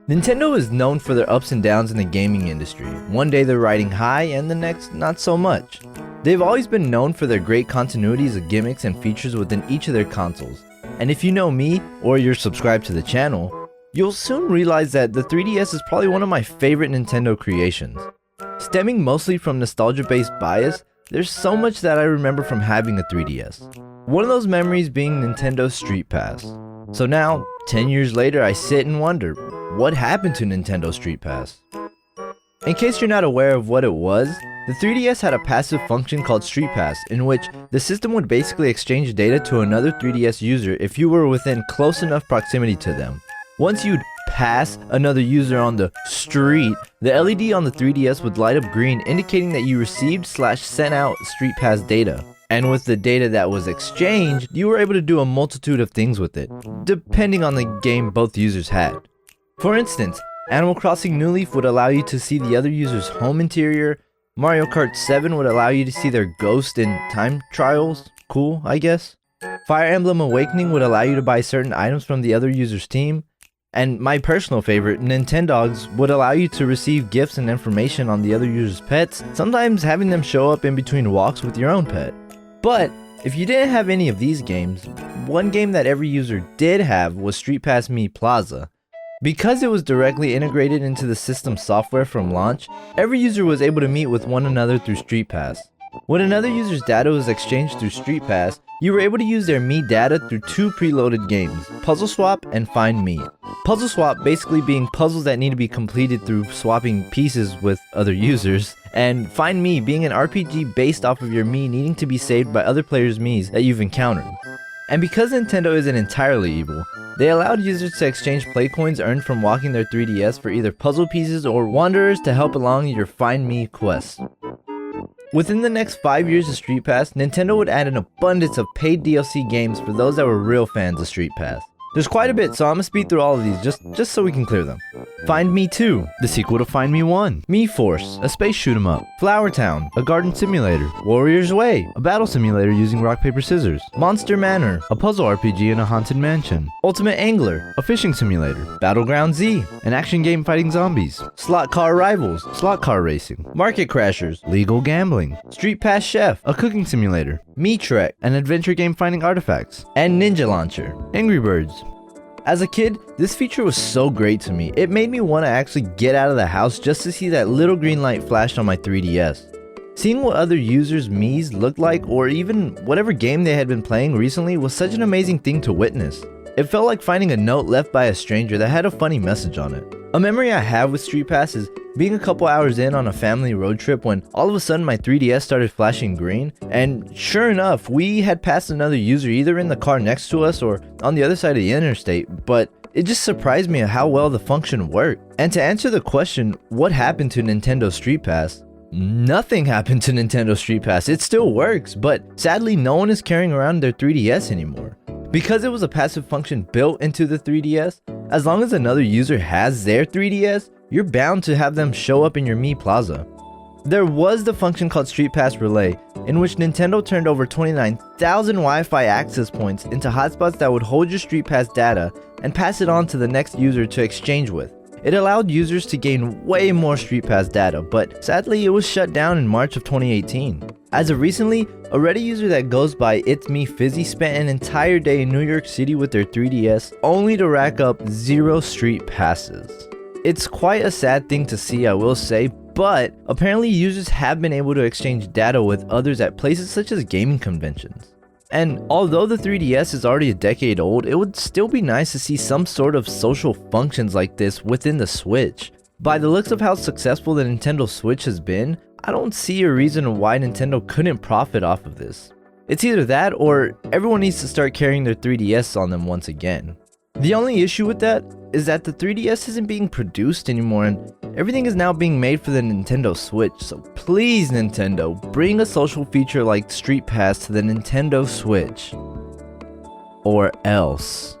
Nintendo is known for their ups and downs in the gaming industry. One day they're riding high and the next not so much. They've always been known for their great continuities of gimmicks and features within each of their consoles. And if you know me, or you're subscribed to the channel, you'll soon realize that the 3DS is probably one of my favorite Nintendo creations. Stemming mostly from nostalgia-based bias, there's so much that I remember from having a 3DS. One of those memories being Nintendo's StreetPass. So now, 10 years later, I sit and wonder, what happened to Nintendo StreetPass? In case you're not aware of what it was, the 3DS had a passive function called StreetPass, in which the system would basically exchange data to another 3DS user if you were within close enough proximity to them. Once you'd pass another user on the street, the LED on the 3DS would light up green, indicating that you received/sent out StreetPass data. And with the data that was exchanged, you were able to do a multitude of things with it, depending on the game both users had. For instance, Animal Crossing New Leaf would allow you to see the other user's home interior, Mario Kart 7 would allow you to see their ghost in time trials, cool I guess. Fire Emblem Awakening would allow you to buy certain items from the other user's team, and my personal favorite, Nintendogs, would allow you to receive gifts and information on the other user's pets, sometimes having them show up in between walks with your own pet. But if you didn't have any of these games, one game that every user did have was StreetPass Mii Plaza. Because it was directly integrated into the system software from launch, every user was able to meet with one another through StreetPass. When another user's data was exchanged through StreetPass, you were able to use their Mii data through two preloaded games, Puzzle Swap and Find Mii. Puzzle Swap basically being puzzles that need to be completed through swapping pieces with other users, and Find Mii being an RPG based off of your Mii needing to be saved by other players' Miis that you've encountered. And because Nintendo isn't entirely evil, they allowed users to exchange play coins earned from walking their 3DS for either puzzle pieces or wanderers to help along your Find Mii quest. Within the next 5 years of StreetPass, Nintendo would add an abundance of paid DLC games for those that were real fans of StreetPass. There's quite a bit, so I'm gonna speed through all of these just so we can clear them. Find Mii 2, the sequel to Find Mii 1. Mii Force, a space shoot 'em up. Flower Town, a garden simulator. Warrior's Way, a battle simulator using rock paper scissors. Monster Manor, a puzzle RPG in a haunted mansion. Ultimate Angler, a fishing simulator. Battleground Z, an action game fighting zombies. Slot Car Rivals, slot car racing. Market Crashers, legal gambling. StreetPass Chef, a cooking simulator. Mii Trek, an adventure game finding artifacts. And Ninja Launcher, Angry Birds. As a kid, this feature was so great to me, it made me want to actually get out of the house just to see that little green light flash on my 3DS. Seeing what other users' Miis looked like, or even whatever game they had been playing recently, was such an amazing thing to witness. It felt like finding a note left by a stranger that had a funny message on it. A memory I have with StreetPass is being a couple hours in on a family road trip when all of a sudden my 3DS started flashing green, and sure enough, we had passed another user either in the car next to us or on the other side of the interstate, but it just surprised me at how well the function worked. And to answer the question, what happened to Nintendo StreetPass? Nothing happened to Nintendo StreetPass. It still works, but sadly no one is carrying around their 3DS anymore. Because it was a passive function built into the 3DS, as long as another user has their 3DS, you're bound to have them show up in your Mii Plaza. There was the function called StreetPass Relay, in which Nintendo turned over 29,000 Wi-Fi access points into hotspots that would hold your StreetPass data and pass it on to the next user to exchange with. It allowed users to gain way more StreetPass data, but sadly it was shut down in March of 2018. As of recently, a Reddit user that goes by It's Me Fizzy spent an entire day in New York City with their 3DS only to rack up 0 StreetPasses. It's quite a sad thing to see, I will say, but apparently users have been able to exchange data with others at places such as gaming conventions. And although the 3DS is already a decade old, it would still be nice to see some sort of social functions like this within the Switch. By the looks of how successful the Nintendo Switch has been, I don't see a reason why Nintendo couldn't profit off of this. It's either that or everyone needs to start carrying their 3DS on them once again. The only issue with that is that the 3DS isn't being produced anymore and everything is now being made for the Nintendo Switch, so please Nintendo, bring a social feature like StreetPass to the Nintendo Switch. Or else.